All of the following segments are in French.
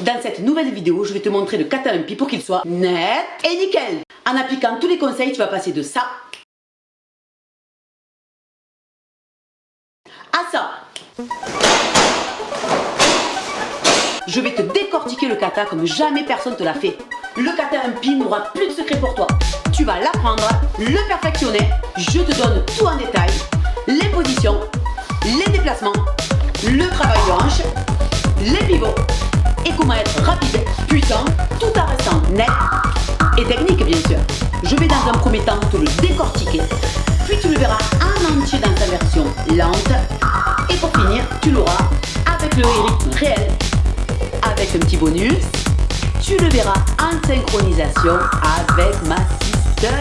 Dans cette nouvelle vidéo, je vais te montrer le kata un pi pour qu'il soit net et nickel. En appliquant tous les conseils, tu vas passer de ça à ça. Je vais te décortiquer le kata comme jamais personne te l'a fait. Le kata un pi n'aura plus de secret pour toi. Tu vas l'apprendre, le perfectionner. Je te donne tout en détail. Les positions, les déplacements, le travail de hanche, les pivots et comment être rapide, puissant, tout en restant net et technique bien sûr. Je vais dans un premier temps te le décortiquer, puis tu le verras en entier dans sa version lente et pour finir, tu l'auras avec le rythme réel. Avec un petit bonus, tu le verras en synchronisation avec ma sister.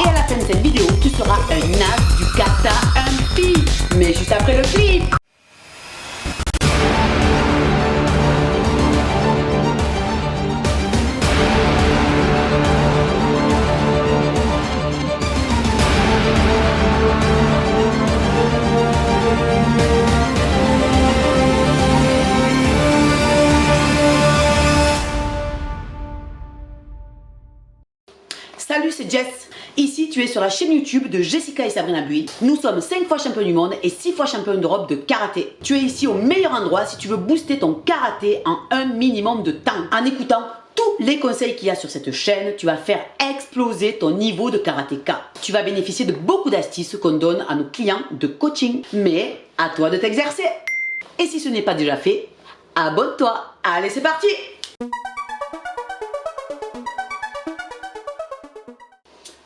Et à la fin de cette vidéo, tu seras un as du kata un pi. Mais juste après le clip. Salut, c'est Jess. Ici, tu es sur la chaîne YouTube de Jessica et Sabrina Buil. Nous sommes 5 fois championnes du monde et 6 fois championnes d'Europe de karaté. Tu es ici au meilleur endroit si tu veux booster ton karaté en un minimum de temps. En écoutant tous les conseils qu'il y a sur cette chaîne, tu vas faire exploser ton niveau de karatéka. Tu vas bénéficier de beaucoup d'astuces qu'on donne à nos clients de coaching. Mais à toi de t'exercer. Et si ce n'est pas déjà fait, abonne-toi. Allez, c'est parti!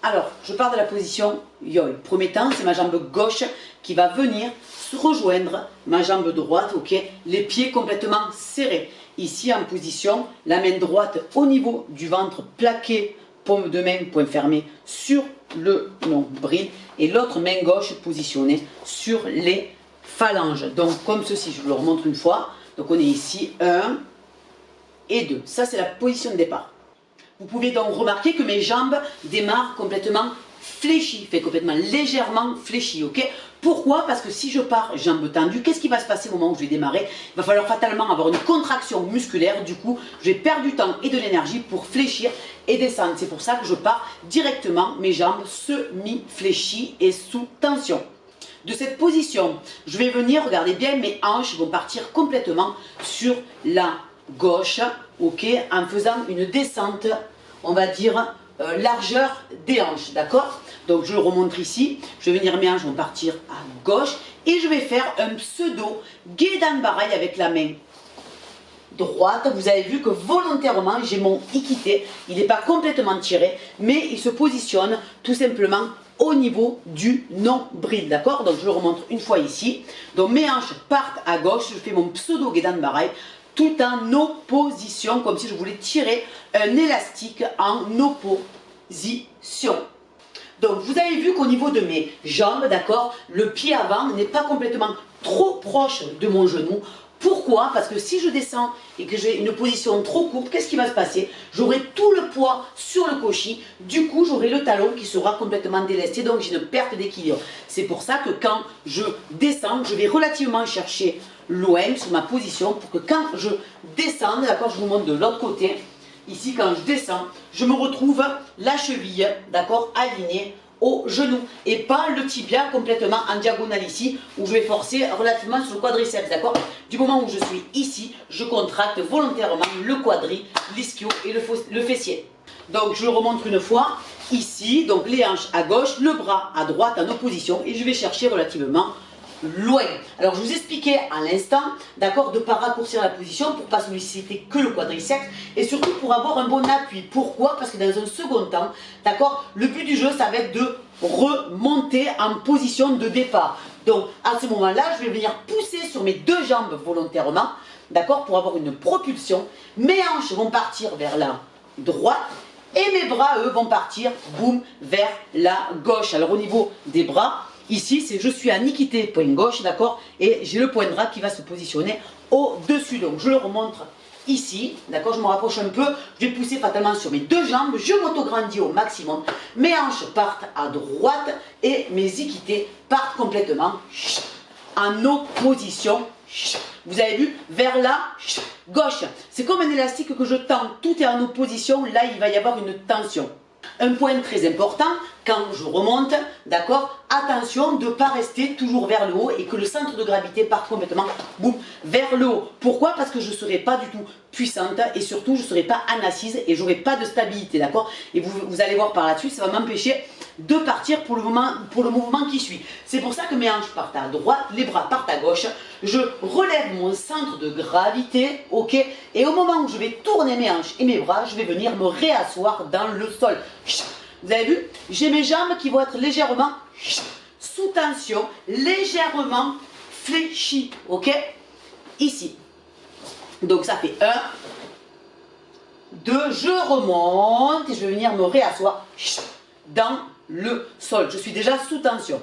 Alors, je pars de la position yoi. Premier temps, c'est ma jambe gauche qui va venir se rejoindre ma jambe droite, ok? Les pieds complètement serrés. Ici, en position, la main droite au niveau du ventre, plaqué, paume de main, poing fermé, sur le nombril. Et l'autre main gauche positionnée sur les phalanges. Donc, comme ceci, je vous le remontre une fois. Donc, on est ici, 1 et 2. Ça, c'est la position de départ. Vous pouvez donc remarquer que mes jambes démarrent complètement fléchies, fait complètement légèrement fléchies, ok? Pourquoi? Parce que si je pars jambes tendues, qu'est-ce qui va se passer au moment où je vais démarrer? Il va falloir fatalement avoir une contraction musculaire, du coup, je vais perdre du temps et de l'énergie pour fléchir et descendre. C'est pour ça que je pars directement, mes jambes semi-fléchies et sous tension. De cette position, je vais venir, regardez bien, mes hanches vont partir complètement sur la gauche, ok, en faisant une descente, on va dire largeur des hanches, d'accord? Donc je le remonte ici, je vais venir, mes hanches vont partir à gauche et je vais faire un pseudo Gedan Barai avec la main droite. Vous avez vu que volontairement j'ai mon ikité, il n'est pas complètement tiré, mais il se positionne tout simplement au niveau du nombril, d'accord? Donc je le remonte une fois ici, donc mes hanches partent à gauche, je fais mon pseudo Gedan Barai, tout en opposition, comme si je voulais tirer un élastique en opposition. Donc vous avez vu qu'au niveau de mes jambes, d'accord, le pied avant n'est pas complètement trop proche de mon genou. Pourquoi? Parce que si je descends et que j'ai une position trop courte, qu'est-ce qui va se passer? J'aurai tout le poids sur le cochis, du coup j'aurai le talon qui sera complètement délesté, donc j'ai une perte d'équilibre. C'est pour ça que quand je descends, je vais relativement chercher loin sur ma position pour que quand je descends, d'accord, je vous montre de l'autre côté, ici quand je descends, je me retrouve la cheville, d'accord, alignée au genou et pas le tibia complètement en diagonale ici où je vais forcer relativement sur le quadriceps, d'accord. Du moment où je suis ici, je contracte volontairement le quadri, l'ischio et le fessier. Donc je le remonte une fois ici, donc les hanches à gauche, le bras à droite en opposition et je vais chercher relativement loin. Alors je vous expliquais à l'instant, d'accord, de ne pas raccourcir la position pour ne pas solliciter que le quadriceps et surtout pour avoir un bon appui. Pourquoi? Parce que dans un second temps, d'accord, le but du jeu ça va être de remonter en position de départ. Donc à ce moment-là, je vais venir pousser sur mes deux jambes volontairement, d'accord, pour avoir une propulsion. Mes hanches vont partir vers la droite et mes bras, eux, vont partir, boum, vers la gauche. Alors au niveau des bras, ici, c'est je suis à Nikité, point gauche, d'accord, et j'ai le point de bras qui va se positionner au-dessus. Donc, je le remontre ici, d'accord, je me rapproche un peu, je vais pousser fatalement sur mes deux jambes, je m'autograndis au maximum, mes hanches partent à droite et mes ikités partent complètement en opposition Vous avez vu, vers la gauche. C'est comme un élastique que je tends, tout est en opposition, là il va y avoir une tension. Un point très important, quand je remonte, d'accord, attention de ne pas rester toujours vers le haut et que le centre de gravité parte complètement boum, vers le haut. Pourquoi? Parce que je ne serai pas du tout puissante et surtout je ne serai pas en assise et j'aurai pas de stabilité, d'accord? Et vous allez voir par là-dessus, ça va m'empêcher de partir pour le mouvement qui suit. C'est pour ça que mes hanches partent à droite, les bras partent à gauche, je relève mon centre de gravité, ok? Et au moment où je vais tourner mes hanches et mes bras, je vais venir me réasseoir dans le sol. Vous avez vu? J'ai mes jambes qui vont être légèrement sous tension, légèrement fléchies, ok? Ici. Donc ça fait 1, 2, je remonte et je vais venir me réasseoir dans le sol. Je suis déjà sous tension.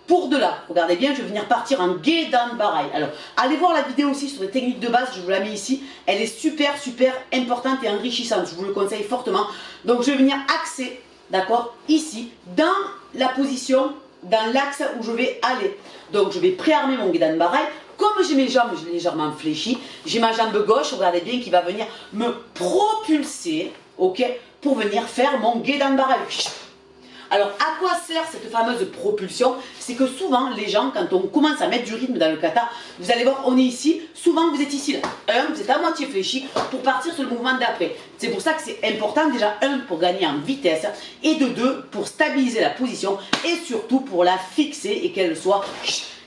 Pour de là, regardez bien, je vais venir partir en Gedan Barai. Alors, allez voir la vidéo aussi sur les techniques de base, je vous la mets ici. Elle est super, super importante et enrichissante. Je vous le conseille fortement. Donc, je vais venir axer, d'accord, ici, dans la position, dans l'axe où je vais aller. Donc, je vais préarmer mon Gedan Barai. Comme j'ai mes jambes légèrement fléchies, j'ai ma jambe gauche, regardez bien, qui va venir me propulser, ok, pour venir faire mon Gedan Barai. Alors, à quoi sert cette fameuse propulsion? C'est que souvent, les gens, quand on commence à mettre du rythme dans le kata, vous allez voir, on est ici, souvent vous êtes ici, là. Vous êtes à moitié fléchi pour partir sur le mouvement d'après. C'est pour ça que c'est important, déjà, pour gagner en vitesse, et de 2, pour stabiliser la position, et surtout pour la fixer et qu'elle soit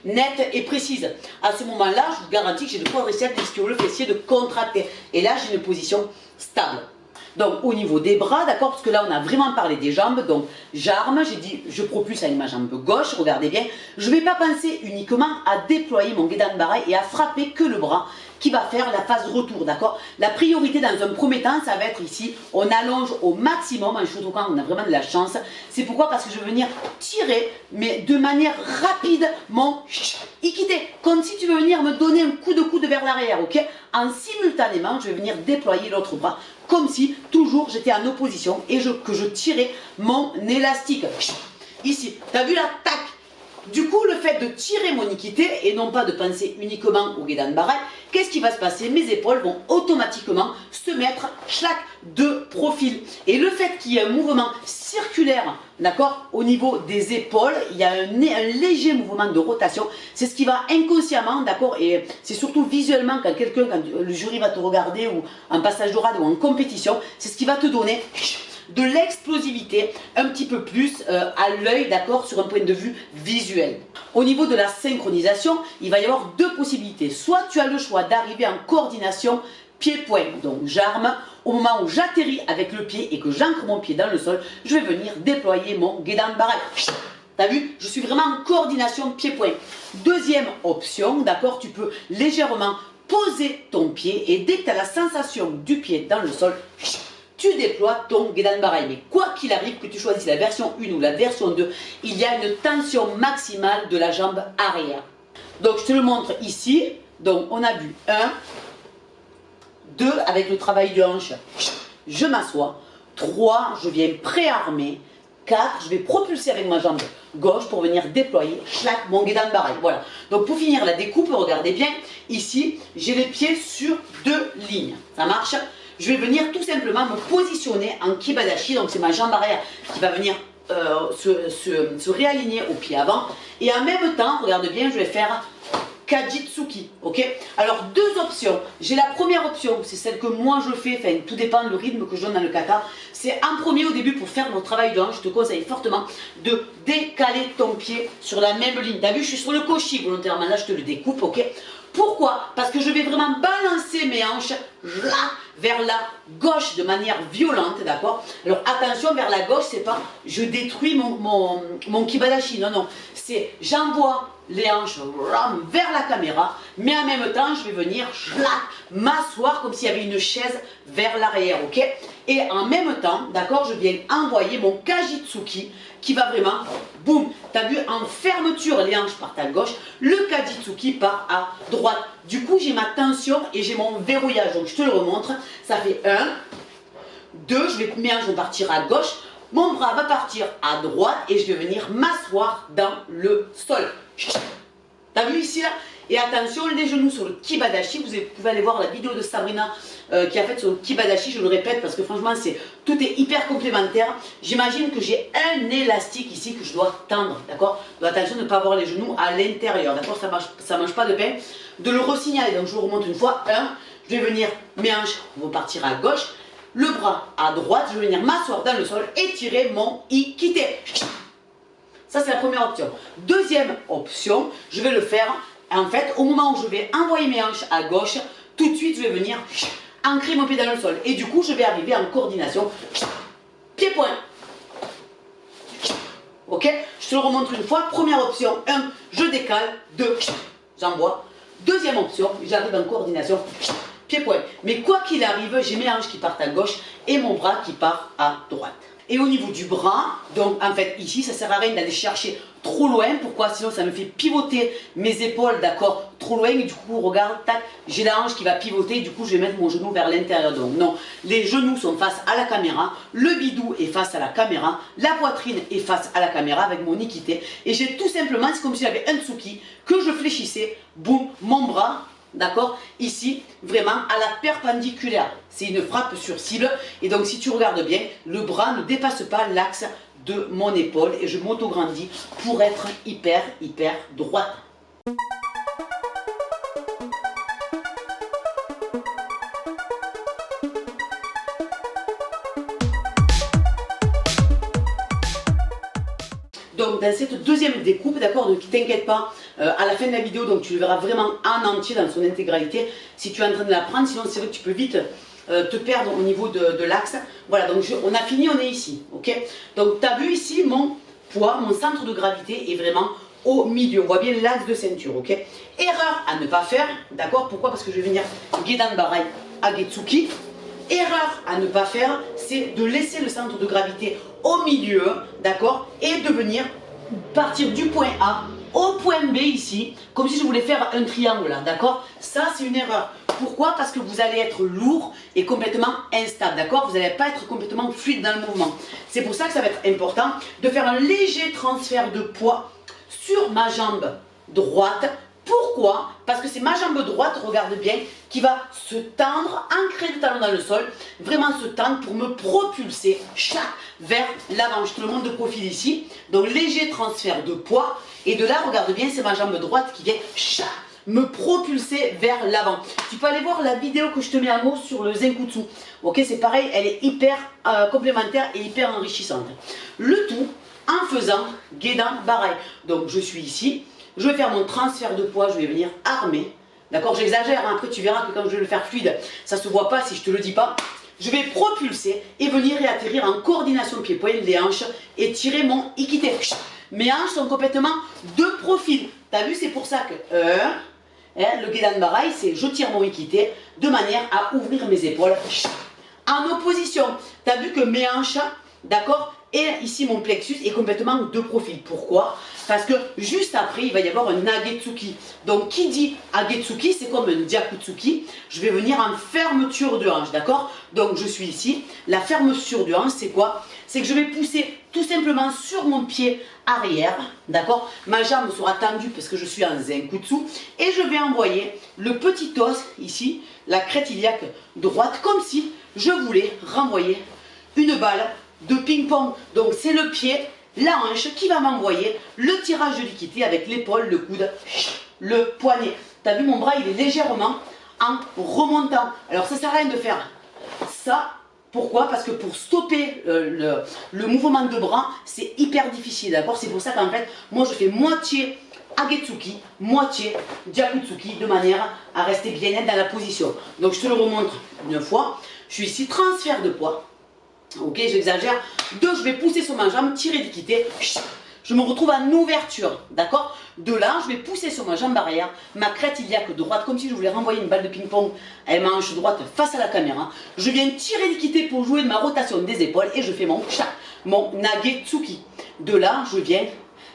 nette et précise. À ce moment-là, je vous garantis que j'ai le quadriceps, l'ischio, fessier de contracter. Et là, j'ai une position stable. Donc au niveau des bras, d'accord, parce que là on a vraiment parlé des jambes, donc j'arme, j'ai dit je propulse avec ma jambe gauche, regardez bien, je ne vais pas penser uniquement à déployer mon Gedan Barai et à frapper que le bras qui va faire la phase retour, d'accord. La priorité dans un premier temps, ça va être ici, on allonge au maximum en Shotokan, on a vraiment de la chance, c'est pourquoi? Parce que je vais venir tirer, mais de manière rapide, mon ikite, comme si tu veux venir me donner un coup de coude vers l'arrière, ok. En simultanément, je vais venir déployer l'autre bras, comme si toujours j'étais en opposition et que je tirais mon élastique. Ici, tu as vu la tac? Du coup, le fait de tirer mon ikite et non pas de penser uniquement au Gedan Barai, qu'est-ce qui va se passer? Mes épaules vont automatiquement se mettre chaque de profil. Et le fait qu'il y ait un mouvement circulaire, d'accord, au niveau des épaules, il y a un léger mouvement de rotation. C'est ce qui va inconsciemment, d'accord, et c'est surtout visuellement quand le jury va te regarder ou en passage d'oral ou en compétition, c'est ce qui va te donner de l'explosivité un petit peu plus à l'œil, d'accord, sur un point de vue visuel. Au niveau de la synchronisation, il va y avoir 2 possibilités. Soit tu as le choix d'arriver en coordination pied-point, donc j'arme, au moment où j'atterris avec le pied et que j'ancre mon pied dans le sol, je vais venir déployer mon Gedan Barai. T'as vu? Je suis vraiment en coordination pied-point. Deuxième option, d'accord, tu peux légèrement poser ton pied et dès que tu as la sensation du pied dans le sol, tu déploies ton Gedan Barai. Mais quoi qu'il arrive, que tu choisisses la version 1 ou la version 2, il y a une tension maximale de la jambe arrière. Donc je te le montre ici. Donc on a vu 1, 2 avec le travail de hanche, je m'assois. 3, je viens préarmer. 4, je vais propulser avec ma jambe gauche pour venir déployer mon Gedan Barai. Voilà. Donc pour finir la découpe, regardez bien. Ici, j'ai les pieds sur 2 lignes. Ça marche? Je vais venir tout simplement me positionner en Kibadashi. Donc c'est ma jambe arrière qui va venir se réaligner au pied avant. Et en même temps, regardez bien, je vais faire Kajitsuki, ok? Alors 2 options. J'ai la première option, c'est celle que moi je fais, enfin tout dépend du rythme que je donne dans le kata. C'est en premier au début pour faire mon travail de hanche, je te conseille fortement de décaler ton pied sur la même ligne. T'as vu, je suis sur le koshi volontairement, là je te le découpe, ok? Pourquoi? Parce que je vais vraiment balancer mes hanches là, vers la gauche de manière violente, d'accord? Alors attention, vers la gauche, c'est pas je détruis mon Kibadashi, non, non. C'est j'envoie les hanches vers la caméra, mais en même temps, je vais venir m'asseoir comme s'il y avait une chaise vers l'arrière, ok? Et en même temps, d'accord, je viens envoyer mon Kajitsuki qui va vraiment, boum, tu as vu, en fermeture, les hanches partent à gauche, le Kajitsuki part à droite. Du coup, j'ai ma tension et j'ai mon verrouillage. Donc, je te le remontre. Ça fait 1, 2, mes hanches vont partir à gauche, mon bras va partir à droite et je vais venir m'asseoir dans le sol. T'as vu ici là? Et attention, les genoux sur le kibadashi, vous pouvez aller voir la vidéo de Sabrina qui a fait sur le kibadashi, je le répète parce que franchement, tout est hyper complémentaire. J'imagine que j'ai un élastique ici que je dois tendre, d'accord? Donc attention de ne pas avoir les genoux à l'intérieur, d'accord? Ça mange pas de pain. De le ressignaler, donc je vous remonte une fois. Je vais venir, mes hanches vont partir à gauche, le bras à droite, je vais venir m'asseoir dans le sol et tirer mon ikite. Ça, c'est la première option. Deuxième option, je vais le faire, en fait, au moment où je vais envoyer mes hanches à gauche, tout de suite, je vais venir ancrer mon pied dans le sol. Et du coup, je vais arriver en coordination. Pied-point. Ok? Je te le remonte une fois. Première option, 1, je décale. 2, j'envoie. Deuxième option, j'arrive en coordination. Pied-point. Mais quoi qu'il arrive, j'ai mes hanches qui partent à gauche et mon bras qui part à droite. Et au niveau du bras, donc en fait ici, ça ne sert à rien d'aller chercher trop loin. Pourquoi? Sinon ça me fait pivoter mes épaules, d'accord, trop loin. Et du coup, regarde, tac, j'ai la hanche qui va pivoter. Du coup, je vais mettre mon genou vers l'intérieur. Donc non, les genoux sont face à la caméra. Le bidou est face à la caméra. La poitrine est face à la caméra avec mon ikite. Et j'ai tout simplement, c'est comme si j'avais un tsuki que je fléchissais. Boum, mon bras. D'accord? Ici, vraiment à la perpendiculaire. C'est une frappe sur cible. Et donc, si tu regardes bien, le bras ne dépasse pas l'axe de mon épaule. Et je m'auto-grandis pour être hyper droite. Donc dans cette deuxième découpe, d'accord, ne t'inquiète pas, à la fin de la vidéo, donc tu le verras vraiment en entier dans son intégralité, si tu es en train de l'apprendre, sinon c'est vrai que tu peux vite te perdre au niveau de l'axe. Voilà, donc on a fini, on est ici, ok? Donc tu as vu ici mon poids, mon centre de gravité est vraiment au milieu, on voit bien l'axe de ceinture, ok? Erreur à ne pas faire, d'accord? Pourquoi? Parce que je vais venir Gedan Barai Agetsuki. Erreur à ne pas faire, c'est de laisser le centre de gravité au milieu, d'accord, et de venir partir du point A au point B ici, comme si je voulais faire un triangle là, d'accord. Ça, c'est une erreur. Pourquoi? Parce que vous allez être lourd et complètement instable, d'accord. Vous n'allez pas être complètement fluide dans le mouvement. C'est pour ça que ça va être important de faire un léger transfert de poids sur ma jambe droite. Pourquoi? Parce que c'est ma jambe droite, regarde bien, qui va se tendre, ancrer le talon dans le sol, vraiment se tendre pour me propulser vers l'avant. Je te le montre de profil ici. Donc léger transfert de poids. Et de là, regarde bien, c'est ma jambe droite qui vient me propulser vers l'avant. Tu peux aller voir la vidéo que je te mets en haut sur le Zenkutsu. Ok, c'est pareil, elle est hyper complémentaire et hyper enrichissante. Le tout en faisant Gedan Barai. Donc je suis ici. Je vais faire mon transfert de poids, je vais venir armer. D'accord, j'exagère, hein. Après tu verras que quand je vais le faire fluide, ça ne se voit pas si je ne te le dis pas. Je vais propulser et venir et atterrir en coordination pied-point, les hanches, et tirer mon ikite. Mes hanches sont complètement de profil. Tu as vu, c'est pour ça que le Gedan Barai, c'est je tire mon ikite de manière à ouvrir mes épaules. En opposition, tu as vu que mes hanches, d'accord, et ici mon plexus est complètement de profil. Pourquoi? Parce que juste après, il va y avoir un Agetsuki. Donc qui dit Agetsuki, c'est comme un Gyakutsuki. Je vais venir en fermeture de hanche, d'accord? Donc je suis ici. La fermeture de hanche, c'est quoi? C'est que je vais pousser tout simplement sur mon pied arrière, d'accord? Ma jambe sera tendue parce que je suis en Zenkutsu. Et je vais envoyer le petit os ici, la crête iliaque droite, comme si je voulais renvoyer une balle de ping-pong. Donc c'est le pied, la hanche qui va m'envoyer le tirage de l'ikite avec l'épaule, le coude, le poignet. Tu as vu, mon bras il est légèrement en remontant. Alors ça sert à rien de faire ça. Pourquoi? Parce que pour stopper le mouvement de bras, c'est hyper difficile, d'accord? C'est pour ça qu'en fait, moi je fais moitié Agetsuki, moitié Gyakutsuki, de manière à rester bien net dans la position. Donc je te le remonte une fois. Je suis ici, transfert de poids. Ok, j'exagère. 2, je vais pousser sur ma jambe, tirer l'ikite. Je me retrouve en ouverture, d'accord? De là, je vais pousser sur ma jambe arrière, ma crête iliaque droite, comme si je voulais renvoyer une balle de ping-pong avec ma hanche droite face à la caméra. Je viens tirer l'ikite pour jouer de ma rotation des épaules et je fais mon Nagetsuki. De là, je viens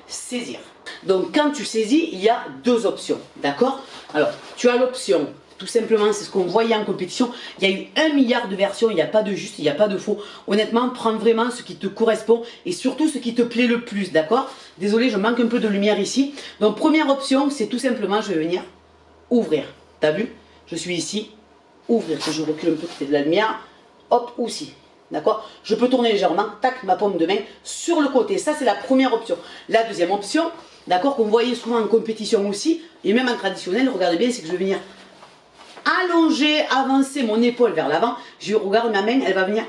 saisir. Donc, quand tu saisis, il y a 2 options, d'accord? Alors, tu as l'option... Tout simplement, c'est ce qu'on voyait en compétition. Il y a eu 1 milliard de versions, il n'y a pas de juste, il n'y a pas de faux. Honnêtement, prends vraiment ce qui te correspond et surtout ce qui te plaît le plus, d'accord? Désolé, je manque un peu de lumière ici. Donc, première option, c'est tout simplement, je vais venir ouvrir. T'as vu? Je suis ici, ouvrir. Si je recule un peu, c'est de la lumière, hop, aussi. D'accord? Je peux tourner légèrement, tac, ma paume de main sur le côté. Ça, c'est la première option. La deuxième option, d'accord, qu'on voyait souvent en compétition aussi, et même en traditionnel, regardez bien, c'est que je vais venir allonger, avancer mon épaule vers l'avant. Je regarde ma main, elle va venir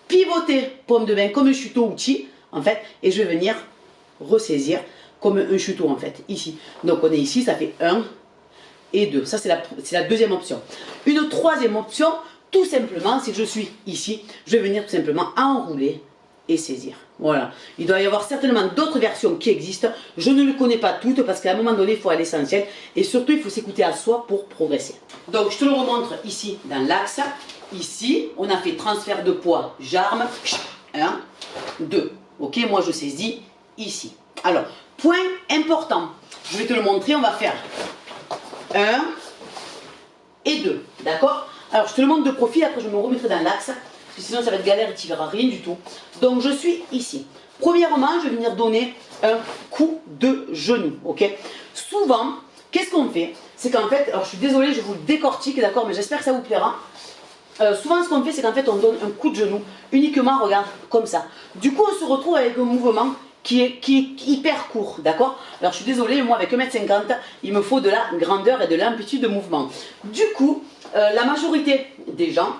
pivoter, paume de main, comme un chuteau outil, en fait, et je vais venir ressaisir comme un chuteau, en fait, ici. Donc, on est ici, ça fait 1 et 2. Ça, c'est la deuxième option. Une troisième option, tout simplement, c'est que je suis ici, je vais venir tout simplement enrouler et saisir. Voilà. Il doit y avoir certainement d'autres versions qui existent. Je ne les connais pas toutes parce qu'à un moment donné, il faut aller à l'essentiel. Et surtout, il faut s'écouter à soi pour progresser. Donc, je te le remontre ici dans l'axe. Ici, on a fait transfert de poids, j'arme. 1, 2. Ok, moi je saisis ici. Alors, point important. Je vais te le montrer. On va faire 1 et 2. D'accord? Alors, je te le montre de profil. Après, je me remettrai dans l'axe. Parce que sinon, ça va être galère et tu ne verras rien du tout. Donc, je suis ici. Premièrement, je vais venir donner un coup de genou. Ok? Souvent, qu'est-ce qu'on fait? C'est qu'en fait, alors je suis désolée, je vous le décortique, d'accord? Mais j'espère que ça vous plaira. Souvent, ce qu'on fait, c'est qu'en fait, on donne un coup de genou uniquement, regarde, comme ça. Du coup, on se retrouve avec un mouvement qui est hyper court, d'accord? Alors, je suis désolée, moi, avec 1m50 m, il me faut de la grandeur et de l'amplitude de mouvement. Du coup, la majorité des gens,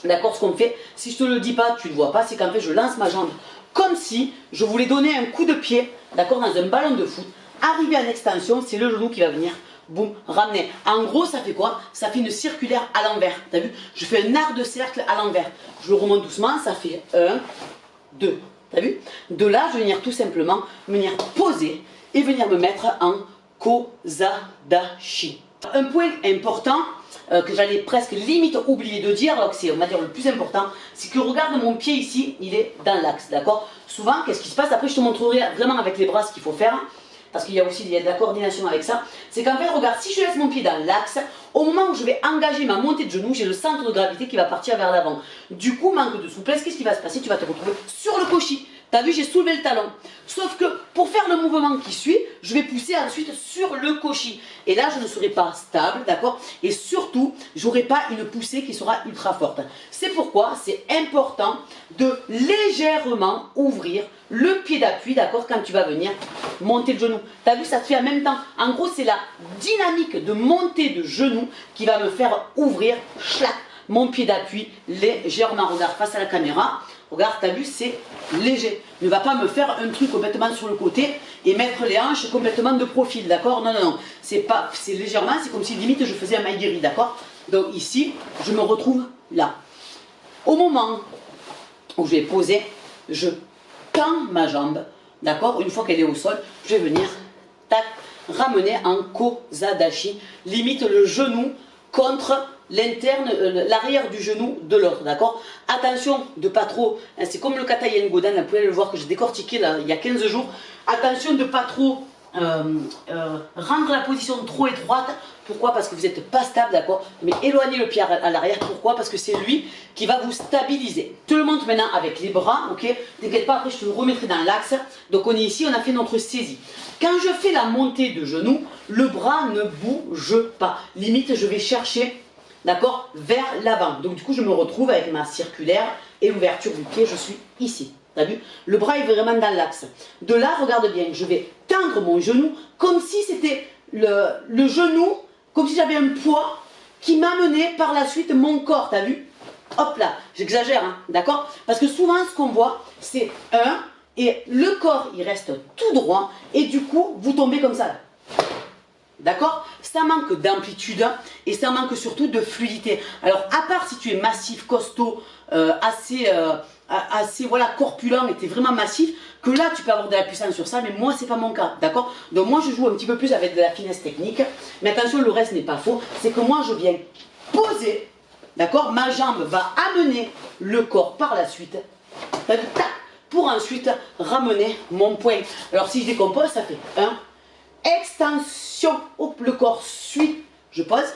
d'accord, ce qu'on fait, si je te le dis pas, tu ne le vois pas, c'est qu'en fait, je lance ma jambe comme si je voulais donner un coup de pied, d'accord, dans un ballon de foot. Arrivé en extension, c'est le genou qui va venir, boum, ramener. En gros, ça fait quoi? Ça fait une circulaire à l'envers. T'as vu? Je fais un arc de cercle à l'envers. Je le remonte doucement, ça fait 1, 2. T'as vu? De là, je vais venir tout simplement venir poser et venir me mettre en kozadashi. Un point important que j'allais presque limite oublier de dire, alors que c'est, on va dire, le plus important, c'est que regarde mon pied ici, il est dans l'axe, d'accord? Souvent, qu'est-ce qui se passe? Après, je te montrerai vraiment avec les bras ce qu'il faut faire, parce qu'il y a aussi de la coordination avec ça. C'est qu'en fait, regarde, si je laisse mon pied dans l'axe, au moment où je vais engager ma montée de genou, j'ai le centre de gravité qui va partir vers l'avant. Du coup, manque de souplesse, qu'est-ce qui va se passer? Tu vas te retrouver sur le koshi. T'as vu, j'ai soulevé le talon. Sauf que pour faire le mouvement qui suit, je vais pousser ensuite sur le koshi. Et là, je ne serai pas stable, d'accord? Et surtout, j'aurai pas une poussée qui sera ultra forte. C'est pourquoi c'est important de légèrement ouvrir le pied d'appui, d'accord? Quand tu vas venir monter le genou. T'as vu, ça te fait en même temps. En gros, c'est la dynamique de montée de genou qui va me faire ouvrir, chlac, mon pied d'appui légèrement. Regarde face à la caméra. Regarde, t'as vu, c'est léger. Ne va pas me faire un truc complètement sur le côté et mettre les hanches complètement de profil, d'accord? Non, non, non. C'est légèrement, c'est comme si limite je faisais un maïgiri, d'accord? Donc ici, je me retrouve là. Au moment où je vais poser, je tends ma jambe, d'accord? Une fois qu'elle est au sol, je vais venir, tac, ramener en kozadashi, limite le genou contre l'interne, l'arrière du genou de l'autre, d'accord? Attention de pas trop, hein, c'est comme le kata yen godan, vous pouvez le voir que j'ai décortiqué là, il y a 15 jours. Attention de pas trop rendre la position trop étroite. Pourquoi? Parce que vous n'êtes pas stable, d'accord? Mais éloignez le pied à l'arrière. Pourquoi? Parce que c'est lui qui va vous stabiliser. Je te le montre maintenant avec les bras, ok? T'inquiète pas, après je te le remettrai dans l'axe. Donc on est ici, on a fait notre saisie. Quand je fais la montée de genou, le bras ne bouge pas. Limite, je vais chercher, d'accord, vers l'avant. Donc du coup, je me retrouve avec ma circulaire et l'ouverture du pied, je suis ici. T'as vu? Le bras est vraiment dans l'axe. De là, regarde bien, je vais tendre mon genou comme si c'était le genou, comme si j'avais un poids qui m'amenait par la suite mon corps. T'as vu? Hop là, j'exagère, hein, d'accord? Parce que souvent, ce qu'on voit, c'est et le corps, il reste tout droit, et du coup, vous tombez comme ça, là. D'accord? Ça manque d'amplitude et ça manque surtout de fluidité. Alors, à part si tu es massif, costaud, assez voilà, corpulent et tu es vraiment massif, que là tu peux avoir de la puissance sur ça, mais moi c'est pas mon cas, d'accord? Donc moi je joue un petit peu plus avec de la finesse technique, mais attention, le reste n'est pas faux, c'est que moi je viens poser, d'accord? Ma jambe va amener le corps par la suite, tac, pour ensuite ramener mon poing. Alors si je décompose, ça fait 1, extension, hop, le corps suit, je pose,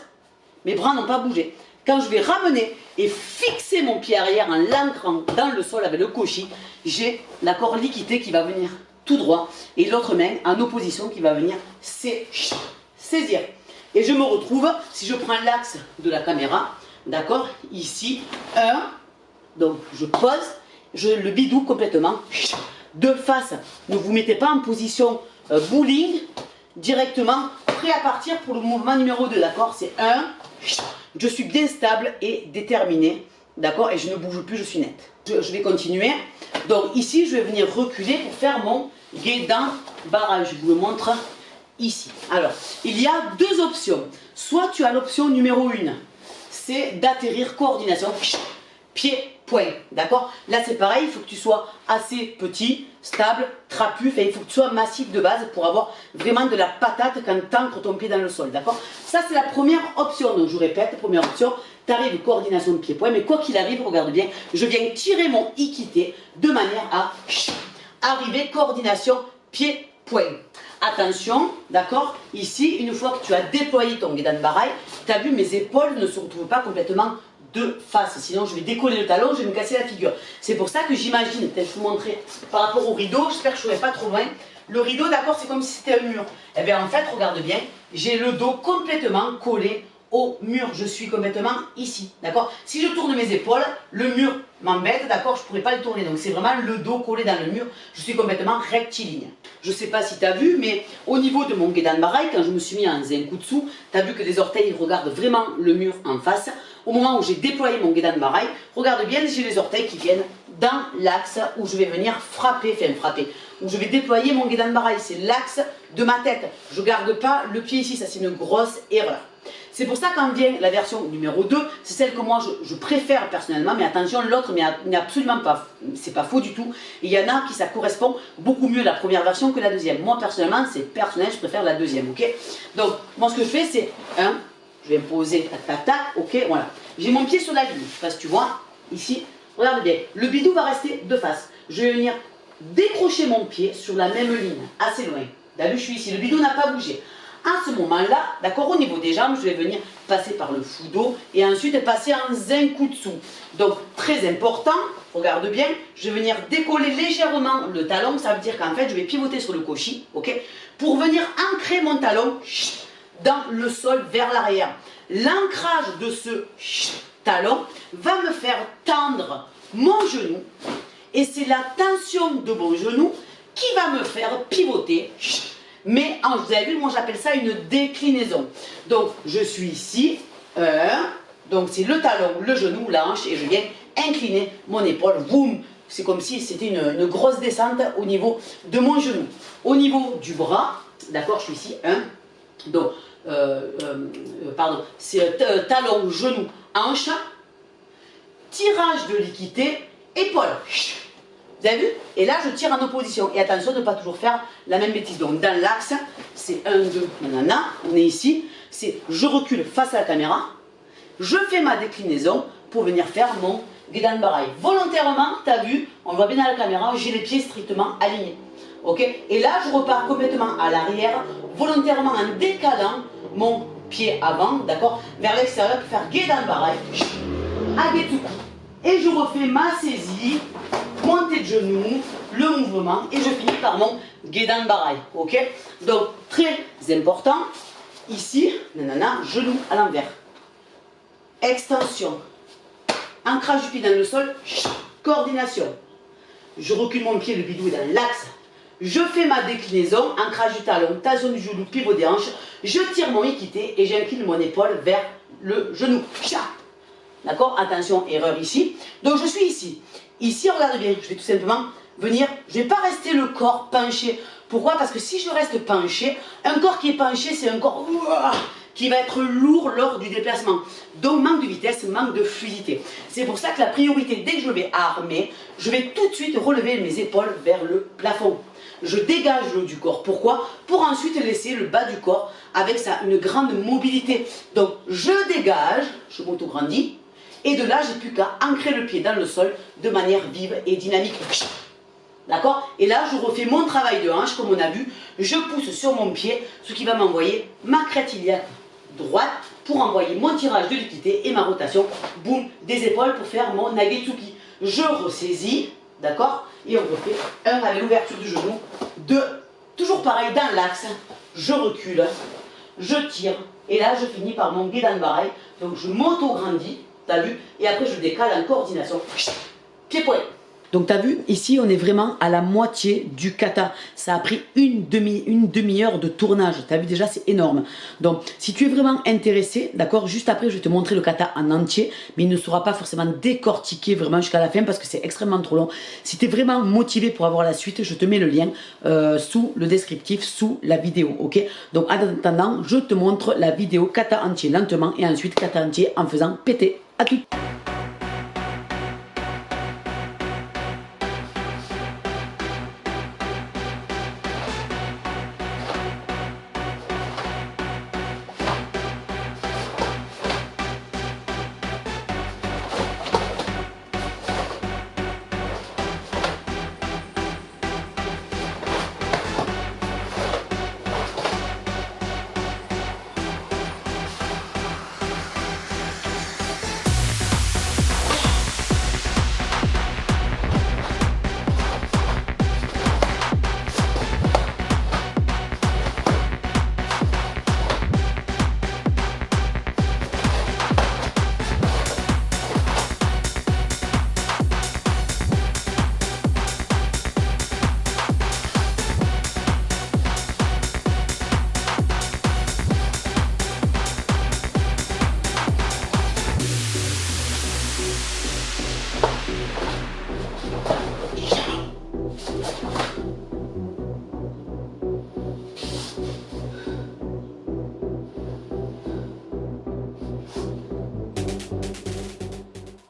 mes bras n'ont pas bougé. Quand je vais ramener et fixer mon pied arrière en l'ancrant dans le sol avec le koshi, j'ai la corde liquidée qui va venir tout droit et l'autre main en opposition qui va venir saisir. Et je me retrouve, si je prends l'axe de la caméra, d'accord, ici, 1, donc je pose, le bidou complètement, de face. Ne vous mettez pas en position bowling, directement, prêt à partir pour le mouvement numéro 2, d'accord. C'est 1, je suis bien stable et déterminé, d'accord, et je ne bouge plus, je suis net. Je vais continuer. Donc ici, je vais venir reculer pour faire mon guédan barrage. Je vous le montre ici. Alors, il y a deux options. Soit tu as l'option numéro 1, c'est d'atterrir coordination, pied, point, d'accord. Là, c'est pareil, il faut que tu sois assez petit, stable, trapu, enfin, il faut que tu sois massif de base pour avoir vraiment de la patate quand tu ancres ton pied dans le sol, d'accord. Ça, c'est la première option. Donc, je répète, première option, tu arrives coordination de pied-point, mais quoi qu'il arrive, regarde bien, je viens tirer mon ikité de manière à arriver coordination pied-point. Attention, d'accord, ici, une fois que tu as déployé ton guédan barail, tu as vu, mes épaules ne se retrouvent pas complètement de face, sinon je vais décoller le talon, je vais me casser la figure. C'est pour ça que j'imagine, peut-être je vous montrer par rapport au rideau, j'espère que je ne serai pas trop loin. Le rideau, d'accord, c'est comme si c'était un mur. Eh bien en fait, regarde bien, j'ai le dos complètement collé au mur, je suis complètement ici, d'accord. Si je tourne mes épaules, le mur m'embête, d'accord, je ne pourrais pas le tourner. Donc c'est vraiment le dos collé dans le mur, je suis complètement rectiligne. Je ne sais pas si tu as vu, mais au niveau de mon guédan barail, quand je me suis mis en zenkutsu, tu as vu que les orteils regardent vraiment le mur en face. Au moment où j'ai déployé mon guédan barail, regarde bien, j'ai les orteils qui viennent dans l'axe où je vais venir frapper, où je vais déployer mon guédan barail. C'est l'axe de ma tête. Je ne garde pas le pied ici, ça c'est une grosse erreur. C'est pour ça qu'en vient la version numéro 2, c'est celle que moi je préfère personnellement, mais attention, l'autre n'est absolument pas, c'est pas faux du tout. Il y en a qui ça correspond beaucoup mieux à la première version que la deuxième. Moi personnellement, c'est personnel, je préfère la deuxième, ok. Donc, moi ce que je fais, c'est je vais me poser, tac, tac, tac, ok, voilà. J'ai mon pied sur la ligne, je sais pas si tu vois, ici, regarde bien, le bidou va rester de face. Je vais venir décrocher mon pied sur la même ligne, assez loin. T'as vu, je suis ici, le bidou n'a pas bougé. À ce moment-là, d'accord, au niveau des jambes, je vais venir passer par le fudo et ensuite passer en zenkutsu. Donc, très important, regarde bien, je vais venir décoller légèrement le talon, ça veut dire qu'en fait, je vais pivoter sur le koshi, ok, pour venir ancrer mon talon dans le sol vers l'arrière. L'ancrage de ce talon va me faire tendre mon genou et c'est la tension de mon genou qui va me faire pivoter. Mais vous avez vu, moi j'appelle ça une déclinaison. Donc je suis ici, donc c'est le talon, le genou, la hanche, et je viens incliner mon épaule, boum. C'est comme si c'était une grosse descente au niveau de mon genou. Au niveau du bras, d'accord, je suis ici, donc, pardon, c'est talon, genou, hanche, tirage de liquidité, épaule. Vous avez vu? Et là, je tire en opposition. Et attention de ne pas toujours faire la même bêtise. Donc, dans l'axe, c'est 1, 2, nanana. On est ici. C'est je recule face à la caméra. Je fais ma déclinaison pour venir faire mon guédan barail. Volontairement, tu as vu, on voit bien dans la caméra, j'ai les pieds strictement alignés. Ok? Et là, je repars complètement à l'arrière, volontairement en décalant mon pied avant, d'accord, vers l'extérieur pour faire guédan barail. Agetsuku. Et je refais ma saisie, montée de genoux, le mouvement, et je finis par mon guédan barail, ok. Donc, très important, ici, nanana, genou à l'envers. Extension. Ancrage du pied dans le sol, coordination. Je recule mon pied, le bidou est dans l'axe. Je fais ma déclinaison, ancrage du talon, tason du genou, pivot des hanches. Je tire mon ikité et j'incline mon épaule vers le genou. D'accord? Attention, erreur ici. Donc je suis ici. Ici, regarde bien, je vais tout simplement venir, je ne vais pas rester le corps penché. Pourquoi? Parce que si je reste penché, un corps qui est penché, c'est un corps qui va être lourd lors du déplacement. Donc manque de vitesse, manque de fluidité. C'est pour ça que la priorité, dès que je me vais armer, je vais tout de suite relever mes épaules vers le plafond. Je dégage le haut du corps. Pourquoi? Pour ensuite laisser le bas du corps avec une grande mobilité. Donc je dégage, je m'auto-grandis. Et de là, j'ai plus qu'à ancrer le pied dans le sol de manière vive et dynamique. D'accord? Et là, je refais mon travail de hanche, comme on a vu. Je pousse sur mon pied, ce qui va m'envoyer ma crête iliaque droite pour envoyer mon tirage de liquidité et ma rotation, boum, des épaules pour faire mon nagetsuki. Je ressaisis, d'accord? Et on refait un avec l'ouverture du genou, deux, toujours pareil, dans l'axe. Je recule, je tire, Et là, je finis par mon guidon barai. Donc, je m'auto-grandis, t'as vu? Et après, je décale en coordination. Pied-point. Donc tu as vu, ici on est vraiment à la moitié du kata. Ça a pris une demi-heure de tournage. Tu as vu déjà, c'est énorme. Donc si tu es vraiment intéressé, d'accord, juste après je vais te montrer le kata en entier, mais il ne sera pas forcément décortiqué vraiment jusqu'à la fin parce que c'est extrêmement trop long. Si tu es vraiment motivé pour avoir la suite, je te mets le lien sous le descriptif, sous la vidéo, ok? Donc en attendant, je te montre la vidéo kata entier lentement et ensuite kata entier en faisant péter. À tout.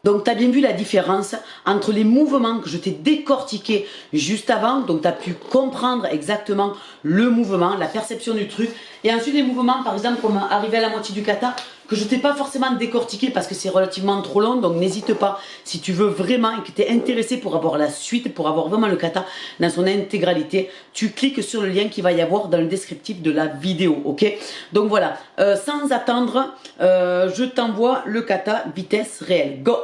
Donc tu as bien vu la différence entre les mouvements que je t'ai décortiqués juste avant, donc tu as pu comprendre exactement le mouvement, la perception du truc, et ensuite les mouvements par exemple comme arriver à la moitié du kata, que je t'ai pas forcément décortiqué parce que c'est relativement trop long, donc n'hésite pas si tu veux vraiment et que tu es intéressé pour avoir la suite, pour avoir vraiment le kata dans son intégralité, tu cliques sur le lien qu'il va y avoir dans le descriptif de la vidéo, ok? Donc voilà, sans attendre, je t'envoie le kata vitesse réelle, go!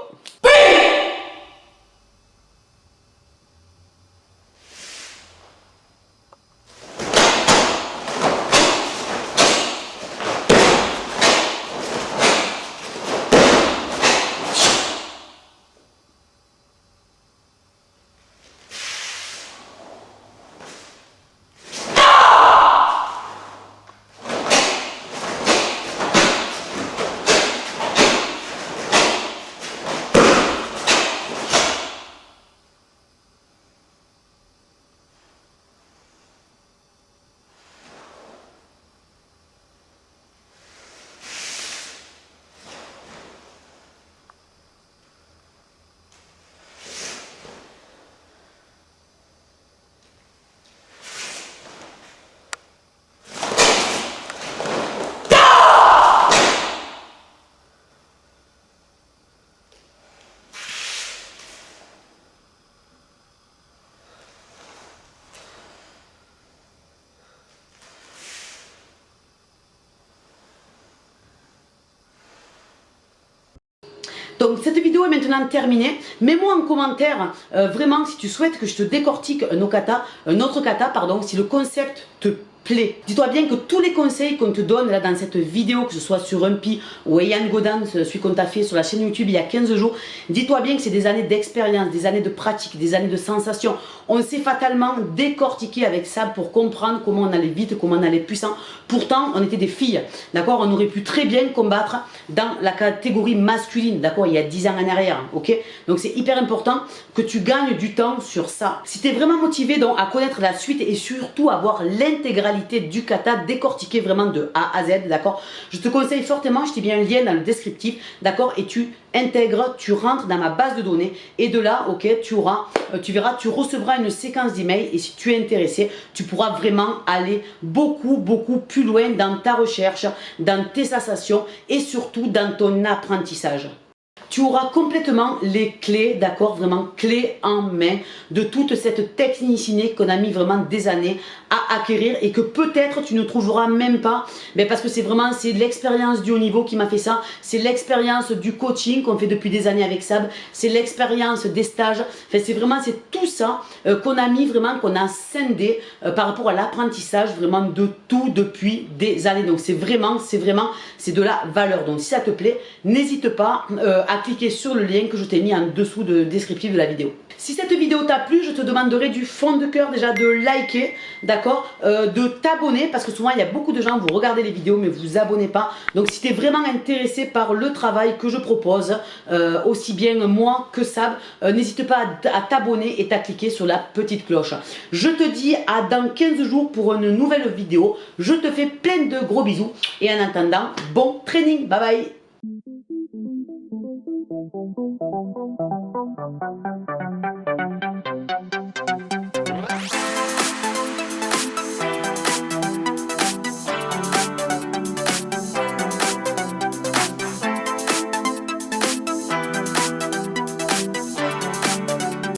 Donc cette vidéo est maintenant terminée. Mets-moi en commentaire vraiment si tu souhaites que je te décortique un autre kata, si le concept te plaît. Dis-toi bien que tous les conseils qu'on te donne là dans cette vidéo, que ce soit sur Rumpy ou Eyan Godan, celui qu'on t'a fait sur la chaîne YouTube il y a 15 jours, dis-toi bien que c'est des années d'expérience, des années de pratique, des années de sensations. On s'est fatalement décortiqué avec ça pour comprendre comment on allait vite, comment on allait puissant. Pourtant, on était des filles, d'accord? On aurait pu très bien combattre dans la catégorie masculine, d'accord? Il y a 10 ans en arrière, ok? Donc c'est hyper important que tu gagnes du temps sur ça. Si tu es vraiment motivé donc à connaître la suite et surtout avoir l'intégralité du kata décortiqué vraiment de A à Z, d'accord? Je te conseille fortement, je t'ai mis un lien dans le descriptif, d'accord? Et tu intègres, tu rentres dans ma base de données et de là, ok, tu verras, tu recevras une séquence d'emails et si tu es intéressé, tu pourras vraiment aller beaucoup plus loin dans ta recherche, dans tes sensations et surtout dans ton apprentissage. tu auras complètement les clés, d'accord, vraiment clés en main de toute cette technicité qu'on a mis vraiment des années à acquérir et que peut-être tu ne trouveras même pas, mais parce que c'est l'expérience du haut niveau qui m'a fait ça, c'est l'expérience du coaching qu'on fait depuis des années avec Sab, c'est l'expérience des stages, enfin c'est tout ça qu'on a mis vraiment, qu'on a scindé par rapport à l'apprentissage vraiment de tout depuis des années. Donc c'est de la valeur. Donc si ça te plaît, n'hésite pas à cliquer sur le lien que je t'ai mis en dessous de descriptif de la vidéo. Si cette vidéo t'a plu, je te demanderai du fond de cœur déjà de liker, d'accord, de t'abonner, parce que souvent il y a beaucoup de gens, vous regardez les vidéos mais vous vous abonnez pas. Donc si tu es vraiment intéressé par le travail que je propose, aussi bien moi que Sab, n'hésite pas à t'abonner et à cliquer sur la petite cloche. Je te dis à dans 15 jours pour une nouvelle vidéo. Je te fais plein de gros bisous et en attendant, bon training, bye bye.